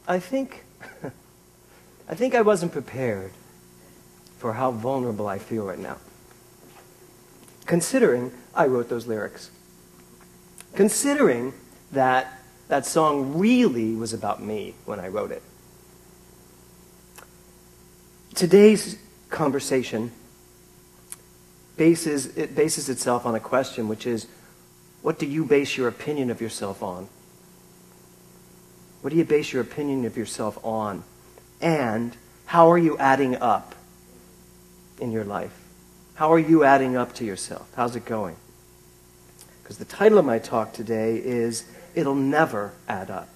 I think I wasn't prepared for how vulnerable I feel right now. Considering I wrote those lyrics. Considering that that song really was about me when I wrote it. Today's conversation bases itself on a question, which is, what do you base your opinion of yourself on? What do you base your opinion of yourself on? And how are you adding up in your life? How are you adding up to yourself? How's it going? Because the title of my talk today is, It'll Never Add Up.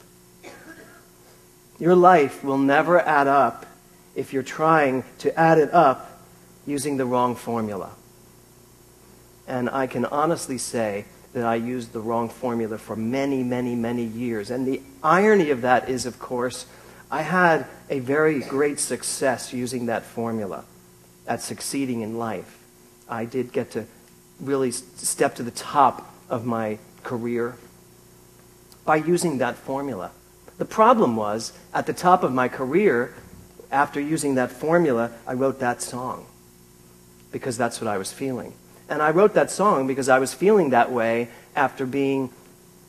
Your life will never add up if you're trying to add it up using the wrong formula. And I can honestly say that I used the wrong formula for many, many, many years. And the irony of that is, of course, I had a very great success using that formula at succeeding in life. I did get to really step to the top of my career by using that formula. The problem was, at the top of my career, after using that formula, I wrote that song because that's what I was feeling. And I wrote that song because I was feeling that way after being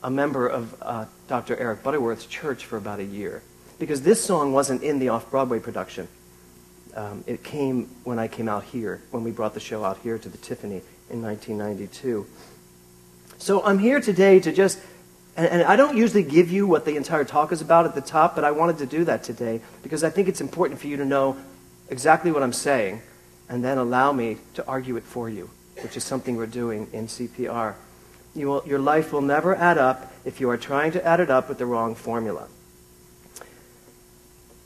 a member of Dr. Eric Butterworth's church for about a year. Because this song wasn't in the off-Broadway production. It came when I came out here, when we brought the show out here to the Tiffany in 1992. So I'm here today to just, and I don't usually give you what the entire talk is about at the top, but I wanted to do that today because I think it's important for you to know exactly what I'm saying and then allow me to argue it for you, which is something we're doing in CPR. Your life will never add up if you are trying to add it up with the wrong formula.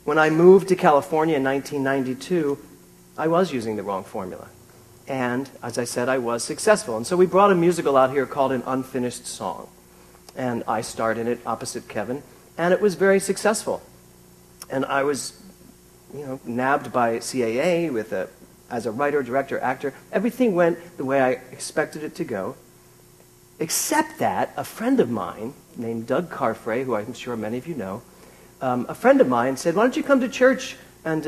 When I moved to California in 1992, I was using the wrong formula. And, as I said, I was successful. And so we brought a musical out here called An Unfinished Song. And I starred in it opposite Kevin, and it was very successful. And I was, nabbed by CAA as a writer, director, actor. Everything went the way I expected it to go, except that a friend of mine named Doug Carfrey, who I'm sure many of you know, a friend of mine said, why don't you come to church and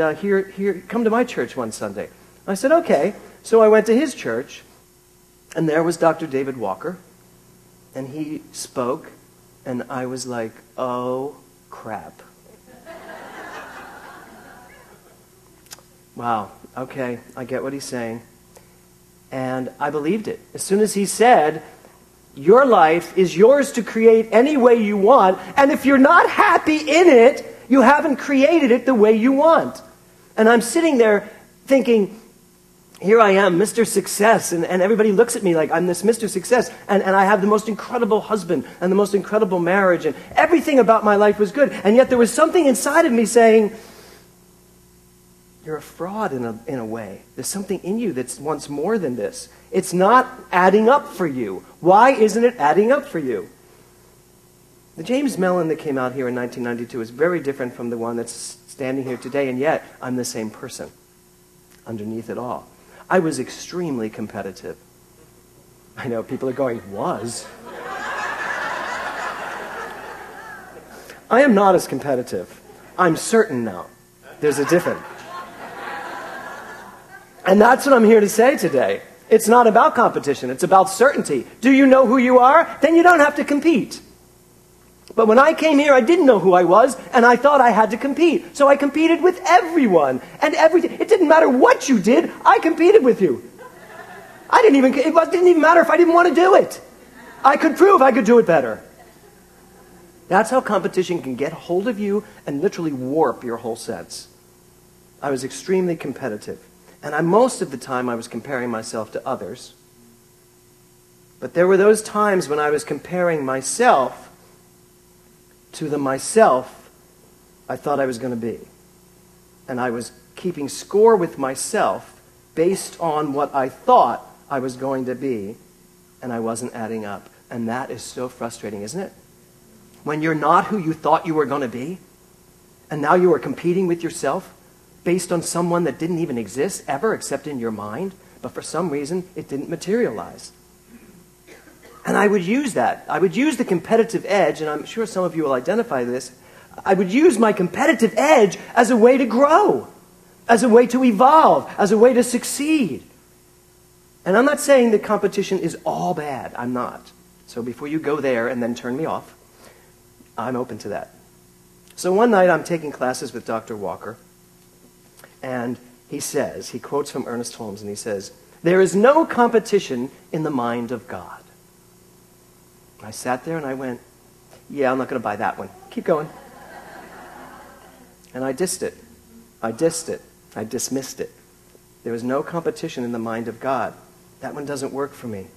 come to my church one Sunday? I said, okay. So I went to his church, and there was Dr. David Walker, and he spoke, and I was like, oh, crap. Wow, okay, I get what he's saying. And I believed it. As soon as he said, your life is yours to create any way you want, and if you're not happy in it, you haven't created it the way you want. And I'm sitting there thinking, here I am, Mr. Success, and everybody looks at me like I'm this Mr. Success, and I have the most incredible husband and the most incredible marriage, and everything about my life was good, and yet there was something inside of me saying, you're a fraud in a way. There's something in you that wants more than this. It's not adding up for you. Why isn't it adding up for you? The James Mellon that came out here in 1992 is very different from the one that's standing here today, and yet I'm the same person underneath it all. I was extremely competitive. I know people are going, was? I am not as competitive. I'm certain now. There's a difference. And that's what I'm here to say today. It's not about competition. It's about certainty. Do you know who you are? Then you don't have to compete. But when I came here, I didn't know who I was, and I thought I had to compete. So I competed with everyone and everything. It didn't matter what you did. I competed with you. It didn't even matter if I didn't want to do it. I could prove I could do it better. That's how competition can get hold of you and literally warp your whole sense. I was extremely competitive. And most of the time I was comparing myself to others. But there were those times when I was comparing myself to the myself I thought I was going to be. And I was keeping score with myself based on what I thought I was going to be, and I wasn't adding up. And that is so frustrating, isn't it? When you're not who you thought you were going to be, and now you are competing with yourself based on someone that didn't even exist ever except in your mind, but for some reason it didn't materialize. And I would use that. I would use the competitive edge, and I'm sure some of you will identify this, I would use my competitive edge as a way to grow, as a way to evolve, as a way to succeed. And I'm not saying that competition is all bad. I'm not. So before you go there and then turn me off, I'm open to that. So one night I'm taking classes with Dr. Walker, and he quotes from Ernest Holmes, and he says, "There is no competition in the mind of God." I sat there and I went, yeah, I'm not going to buy that one. Keep going. And I dissed it. I dismissed it. There is no competition in the mind of God. That one doesn't work for me.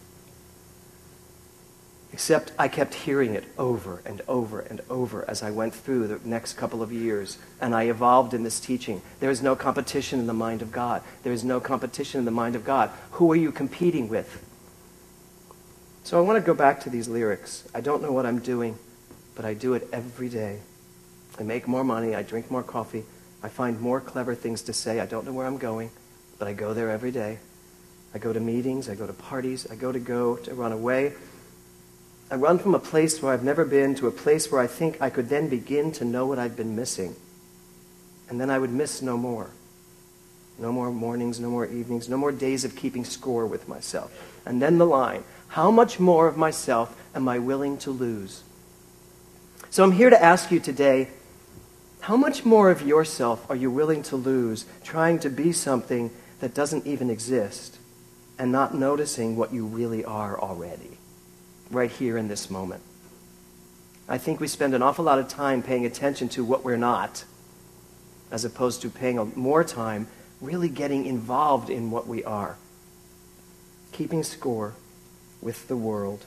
Except I kept hearing it over and over and over as I went through the next couple of years, and I evolved in this teaching. There is no competition in the mind of God. There is no competition in the mind of God. Who are you competing with? So I want to go back to these lyrics. I don't know what I'm doing, but I do it every day. I make more money. I drink more coffee. I find more clever things to say. I don't know where I'm going, but I go there every day. I go to meetings. I go to parties. I go to run away. I run from a place where I've never been to a place where I think I could then begin to know what I've been missing. And then I would miss no more. No more mornings, no more evenings, no more days of keeping score with myself. And then the line, how much more of myself am I willing to lose? So I'm here to ask you today, how much more of yourself are you willing to lose trying to be something that doesn't even exist and not noticing what you really are already? Right here in this moment. I think we spend an awful lot of time paying attention to what we're not, as opposed to paying more time really getting involved in what we are. Keeping score with the world.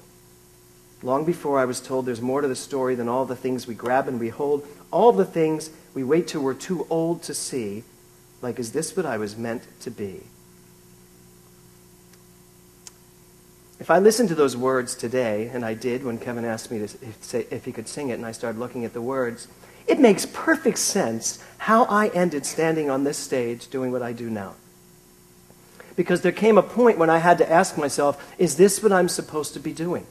Long before I was told there's more to the story than all the things we grab and we hold, all the things we wait till we're too old to see, like, is this what I was meant to be? If I listened to those words today, and I did when Kevin asked me to say if he could sing it, and I started looking at the words, it makes perfect sense how I ended standing on this stage doing what I do now. Because there came a point when I had to ask myself, is this what I'm supposed to be doing?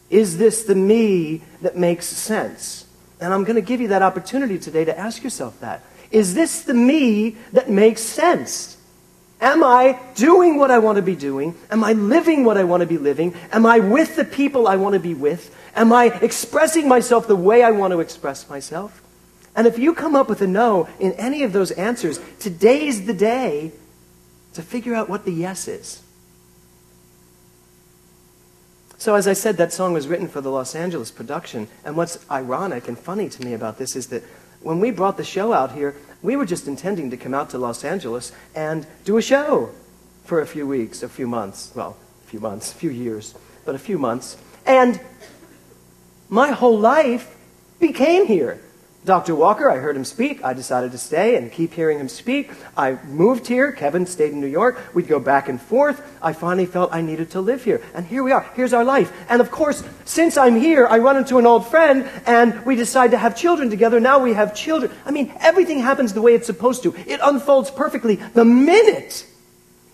Is this the me that makes sense? And I'm going to give you that opportunity today to ask yourself that. Is this the me that makes sense? Am I doing what I want to be doing? Am I living what I want to be living? Am I with the people I want to be with? Am I expressing myself the way I want to express myself? And if you come up with a no in any of those answers, today's the day to figure out what the yes is. So as I said, that song was written for the Los Angeles production. And what's ironic and funny to me about this is that when we brought the show out here, we were just intending to come out to Los Angeles and do a show for a few weeks, a few months. Well, a few months, a few years, but a few months. And my whole life became here. Dr. Walker, I heard him speak. I decided to stay and keep hearing him speak. I moved here. Kevin stayed in New York. We'd go back and forth. I finally felt I needed to live here. And here we are. Here's our life. And of course, since I'm here, I run into an old friend and we decide to have children together. Now we have children. I mean, everything happens the way it's supposed to. It unfolds perfectly. The minute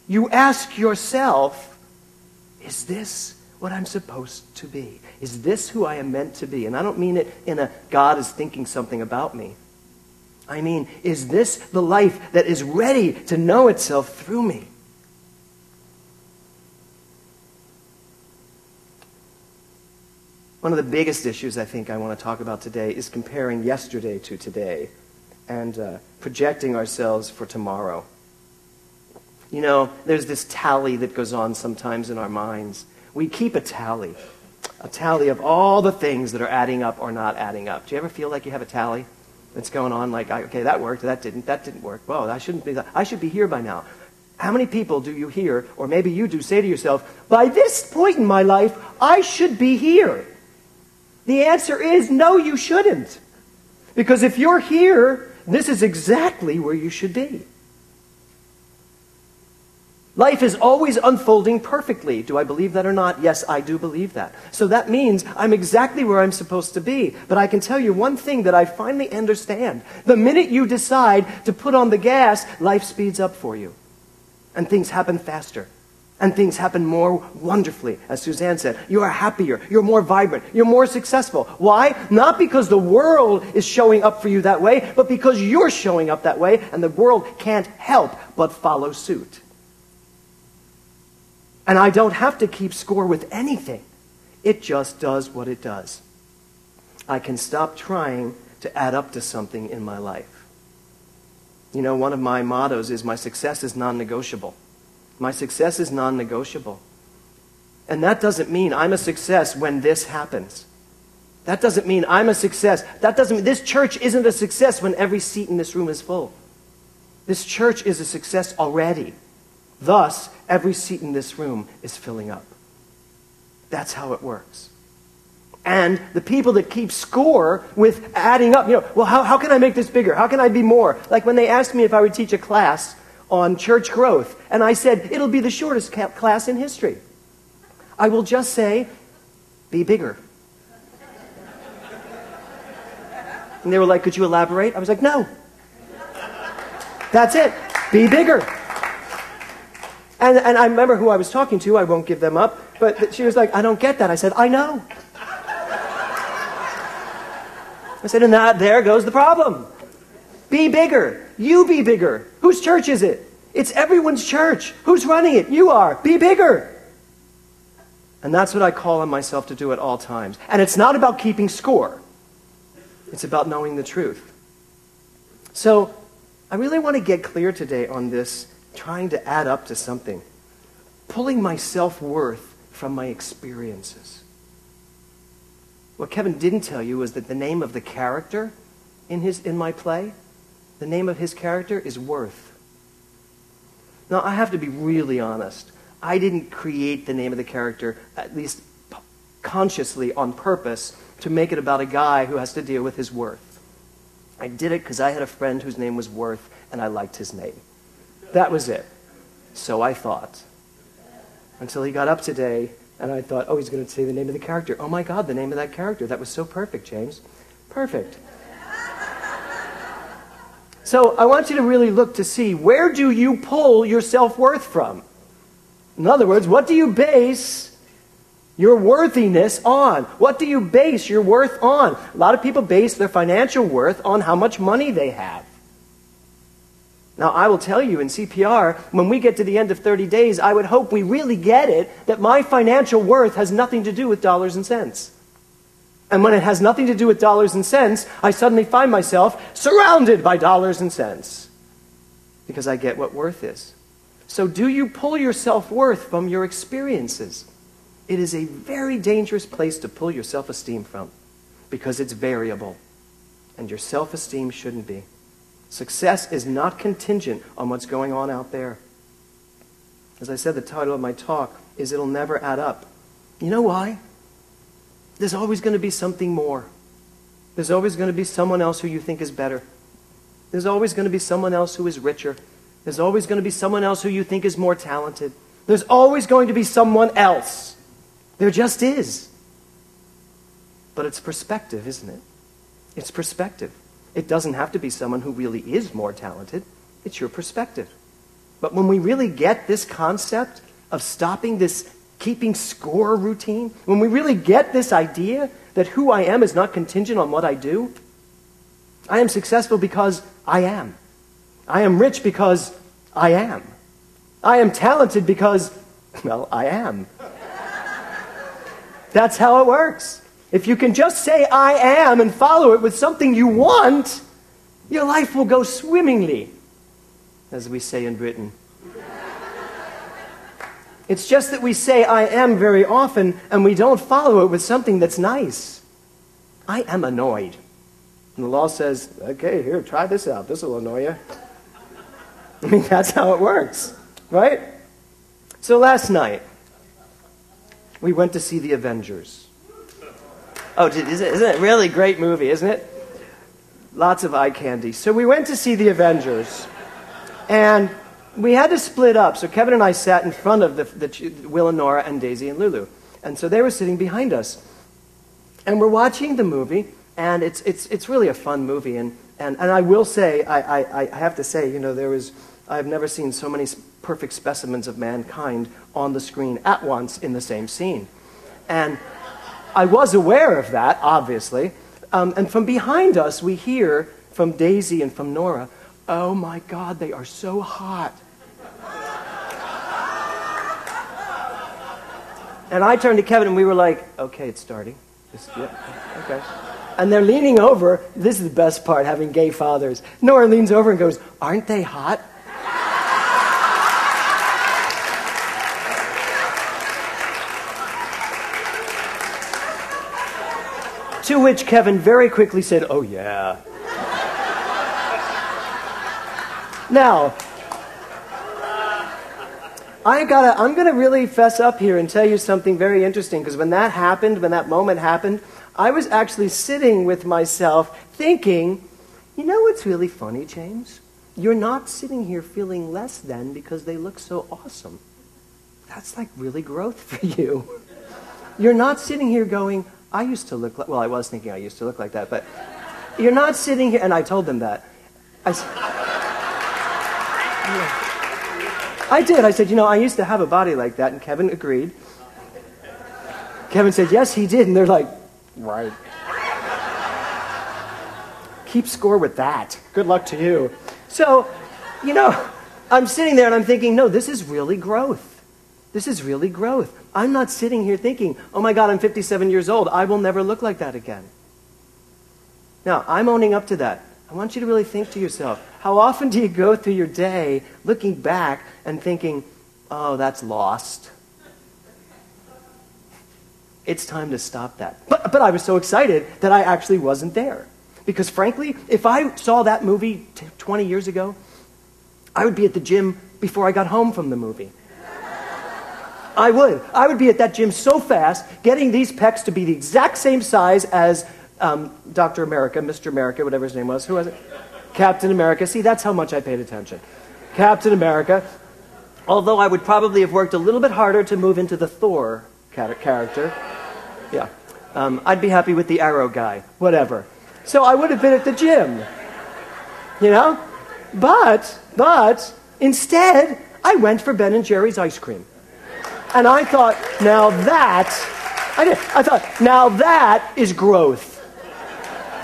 you ask yourself, is this what I'm supposed to be? Is this who I am meant to be? And I don't mean it in a God is thinking something about me. I mean, is this the life that is ready to know itself through me? One of the biggest issues I think I want to talk about today is comparing yesterday to today and projecting ourselves for tomorrow. You know, there's this tally that goes on sometimes in our minds. We keep a tally of all the things that are adding up or not adding up. Do you ever feel like you have a tally that's going on? Like, okay, that worked, that didn't work. Whoa, I shouldn't be that. I should be here by now. How many people do you hear, or maybe you do, say to yourself, by this point in my life, I should be here? The answer is no, you shouldn't. Because if you're here, this is exactly where you should be. Life is always unfolding perfectly. Do I believe that or not? Yes, I do believe that. So that means I'm exactly where I'm supposed to be. But I can tell you one thing that I finally understand. The minute you decide to put on the gas, life speeds up for you. And things happen faster. And things happen more wonderfully, as Suzanne said. You are happier, you're more vibrant, you're more successful. Why? Not because the world is showing up for you that way, but because you're showing up that way, and the world can't help but follow suit. And I don't have to keep score with anything. It just does what it does. I can stop trying to add up to something in my life. You know, one of my mottos is my success is non-negotiable. My success is non-negotiable. And that doesn't mean I'm a success when this happens. That doesn't mean I'm a success. That doesn't mean this church isn't a success when every seat in this room is full. This church is a success already. Thus, every seat in this room is filling up. That's how it works. And the people that keep score with adding up, well, how can I make this bigger? How can I be more? Like when they asked me if I would teach a class on church growth, and I said, it'll be the shortest class in history. I will just say, be bigger. And they were like, could you elaborate? I was like, no. That's it. Be bigger. And I remember who I was talking to. I won't give them up. But she was like, I don't get that. I said, I know. I said, and there goes the problem. Be bigger. You be bigger. Whose church is it? It's everyone's church. Who's running it? You are. Be bigger. And that's what I call on myself to do at all times. And it's not about keeping score. It's about knowing the truth. So I really want to get clear today on this, trying to add up to something. Pulling my self-worth from my experiences. What Kevin didn't tell you was that the name of the character in my play, the name of his character is Worth. Now, I have to be really honest. I didn't create the name of the character, at least consciously, on purpose, to make it about a guy who has to deal with his worth. I did it because I had a friend whose name was Worth, and I liked his name. That was it. So I thought. Until he got up today, and I thought, oh, he's going to say the name of the character. Oh, my God, the name of that character. That was so perfect, James. Perfect. So I want you to really look to see, where do you pull your self-worth from? In other words, what do you base your worthiness on? What do you base your worth on? A lot of people base their financial worth on how much money they have. Now, I will tell you, in CPR, when we get to the end of 30 days, I would hope we really get it that my financial worth has nothing to do with dollars and cents. And when it has nothing to do with dollars and cents, I suddenly find myself surrounded by dollars and cents. Because I get what worth is. So do you pull your self-worth from your experiences? It is a very dangerous place to pull your self-esteem from. Because it's variable. And your self-esteem shouldn't be. Success is not contingent on what's going on out there. As I said, the title of my talk is It'll Never Add Up. You know why? There's always going to be something more. There's always going to be someone else who you think is better. There's always going to be someone else who is richer. There's always going to be someone else who you think is more talented. There's always going to be someone else. There just is. But it's perspective, isn't it? It's perspective. It doesn't have to be someone who really is more talented. It's your perspective. But when we really get this concept of stopping this keeping score routine, when we really get this idea that who I am is not contingent on what I do, I am successful because I am. I am rich because I am. I am talented because, well, I am. That's how it works. If you can just say I am and follow it with something you want, your life will go swimmingly, as we say in Britain. It's just that we say I am very often and we don't follow it with something that's nice. I am annoyed. And the law says, okay, here, try this out. This will annoy you. I mean, that's how it works, right? So last night, we went to see The Avengers. Oh, isn't it a really great movie, isn't it? Lots of eye candy. So we went to see The Avengers. And we had to split up. So Kevin and I sat in front of Will and Nora and Daisy and Lulu. And so they were sitting behind us. And we're watching the movie, and it's really a fun movie. And I will say, I have to say, you know, there was I've never seen so many perfect specimens of mankind on the screen at once in the same scene. And I was aware of that, obviously. And from behind us, we hear from Daisy and from Nora, "Oh my God, they are so hot." And I turned to Kevin and we were like, "Okay, it's starting." Yeah, okay. And they're leaning over. This is the best part, having gay fathers. Nora leans over and goes, "Aren't they hot?" To which Kevin very quickly said, "Oh yeah." Now, I'm going to really fess up here and tell you something very interesting, because when that happened, when that moment happened, I was actually sitting with myself thinking, you know what's really funny, James? You're not sitting here feeling less than because they look so awesome. That's like really growth for you. You're not sitting here going, I used to look like, well, I was thinking I used to look like that, but you're not sitting here, and I told them that. I did. I said, you know, I used to have a body like that, and Kevin agreed. Kevin said, yes, he did, and they're like, right. Keep score with that. Good luck to you. So, you know, I'm sitting there and I'm thinking, no, this is really growth. This is really growth. I'm not sitting here thinking, oh my God, I'm 57 years old. I will never look like that again. Now, I'm owning up to that. I want you to really think to yourself, how often do you go through your day looking back and thinking, oh, that's lost. It's time to stop that. But I was so excited that I actually wasn't there. Because frankly, if I saw that movie 20 years ago, I would be at the gym before I got home from the movie. I would. I would be at that gym so fast, getting these pecs to be the exact same size as Dr. America, Mr. America, whatever his name was. Who was it? Captain America. See, that's how much I paid attention. Captain America. Although I would probably have worked a little bit harder to move into the Thor character. Yeah. I'd be happy with the Arrow guy. Whatever. So I would have been at the gym. You know? But instead, I went for Ben & Jerry's ice cream. And I thought, now that is growth.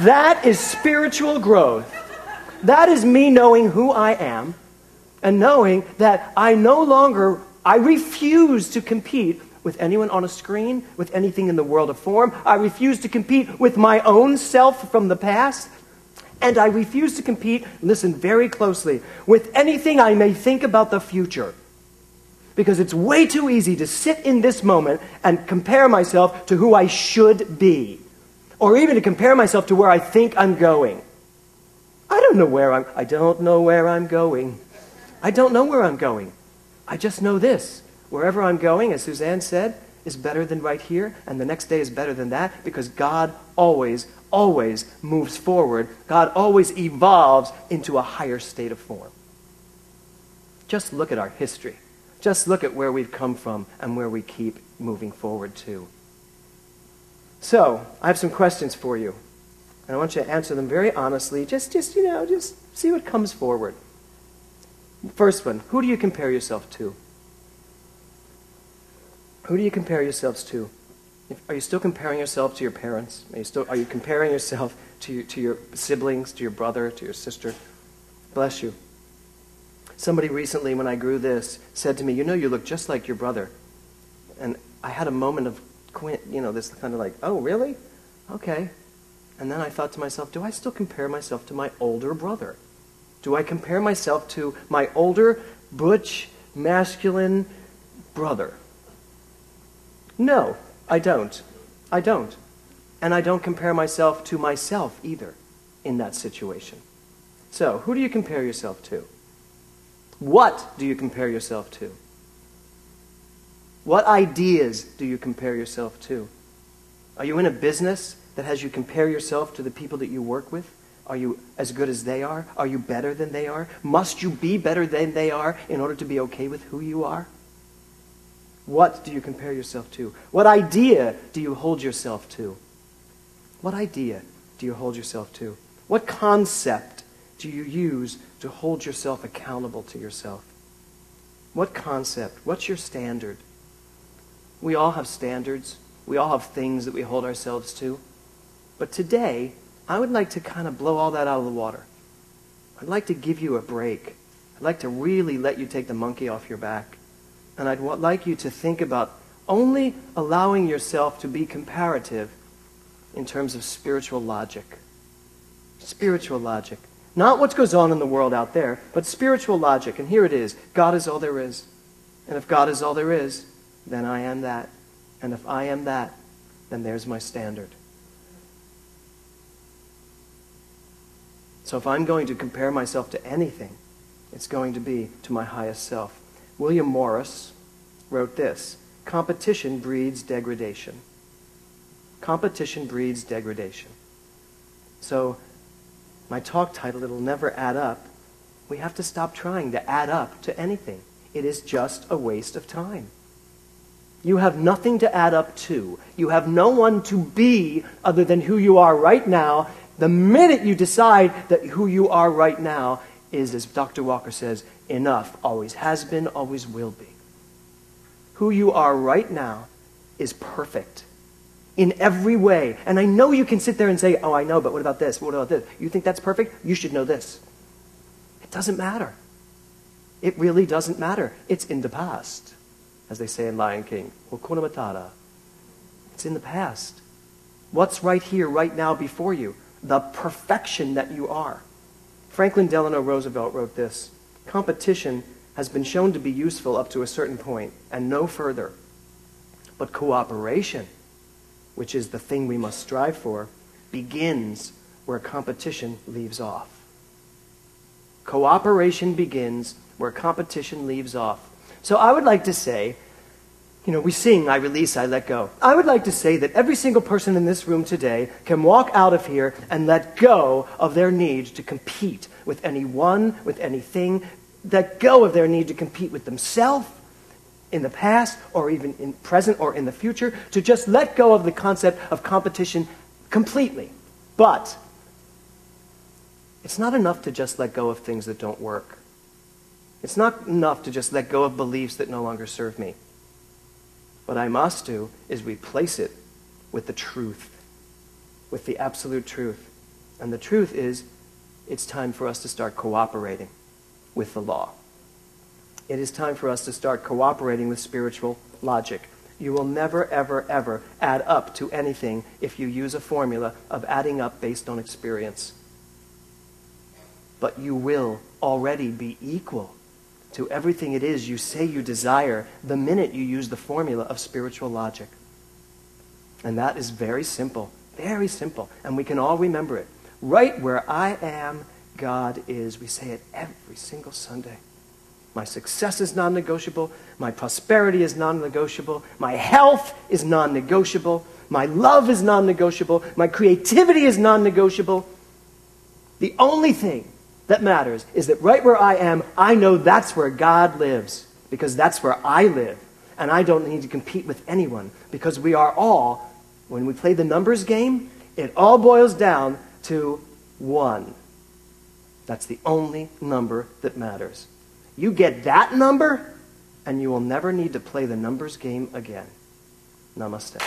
That is spiritual growth. That is me knowing who I am and knowing that I refuse to compete with anyone on a screen, with anything in the world of form. I refuse to compete with my own self from the past. And I refuse to compete, listen very closely, with anything I may think about the future. Because it's way too easy to sit in this moment and compare myself to who I should be. Or even to compare myself to where I think I'm going. I don't know where I'm going. I don't know where I'm going. I just know this. Wherever I'm going, as Suzanne said, is better than right here, and the next day is better than that, because God always moves forward. God always evolves into a higher state of form. Just look at our history. Just look at where we've come from and where we keep moving forward to. So, I have some questions for you. And I want you to answer them very honestly. Just see what comes forward. First one, who do you compare yourself to? Who do you compare yourselves to? Are you still comparing yourself to your parents? Are you comparing yourself to your siblings, to your brother, to your sister? Bless you. Somebody recently, when I grew this, said to me, you know, you look just like your brother. And I had a moment of, this kind of like, oh, really? Okay. And then I thought to myself, do I still compare myself to my older brother? Do I compare myself to my older, butch, masculine brother? No, I don't. I don't. And I don't compare myself to myself either in that situation. So, who do you compare yourself to? What do you compare yourself to? What ideas do you compare yourself to? Are you in a business that has you compare yourself to the people that you work with? Are you as good as they are? Are you better than they are? Must you be better than they are in order to be okay with who you are? What do you compare yourself to? What idea do you hold yourself to? What idea do you hold yourself to? What concept do you use to hold yourself accountable to yourself? What concept? What's your standard? We all have standards. We all have things that we hold ourselves to. But today, I would like to kind of blow all that out of the water. I'd like to give you a break. I'd like to really let you take the monkey off your back. And I'd like you to think about only allowing yourself to be comparative in terms of spiritual logic. Spiritual logic. Not what goes on in the world out there, but spiritual logic. And here it is. God is all there is. And if God is all there is, then I am that. And if I am that, then there's my standard. So if I'm going to compare myself to anything, it's going to be to my highest self. William Morris wrote this: competition breeds degradation. Competition breeds degradation. So my talk title, it'll never add up. We have to stop trying to add up to anything. It is just a waste of time. You have nothing to add up to. You have no one to be other than who you are right now. The minute you decide that who you are right now is, as Dr. Walker says, enough, always has been, always will be. Who you are right now is perfect in every way. And I know you can sit there and say, oh, I know, but what about this? What about this? You think that's perfect? You should know this. It doesn't matter. It really doesn't matter. It's in the past, as they say in Lion King. Hakuna Matata. It's in the past. What's right here, right now before you? The perfection that you are. Franklin Delano Roosevelt wrote this: competition has been shown to be useful up to a certain point and no further. But cooperation, which is the thing we must strive for, begins where competition leaves off. Cooperation begins where competition leaves off. So I would like to say, we sing, I release, I let go. I would like to say that every single person in this room today can walk out of here and let go of their need to compete with anyone, with anything, let go of their need to compete with themselves in the past or even in present or in the future, to just let go of the concept of competition completely. But it's not enough to just let go of things that don't work. It's not enough to just let go of beliefs that no longer serve me. What I must do is replace it with the truth, with the absolute truth. And the truth is, it's time for us to start cooperating with the law. It is time for us to start cooperating with spiritual logic. You will never, ever, ever add up to anything if you use a formula of adding up based on experience. But you will already be equal to everything it is you say you desire the minute you use the formula of spiritual logic. And that is very simple, and we can all remember it. Right where I am, God is. We say it every single Sunday. My success is non-negotiable. My prosperity is non-negotiable. My health is non-negotiable. My love is non-negotiable. My creativity is non-negotiable. The only thing that matters is that right where I am, I know that's where God lives, because that's where I live. And I don't need to compete with anyone, because we are all, when we play the numbers game, it all boils down to 1. That's the only number that matters. You get that number, and you will never need to play the numbers game again. Namaste.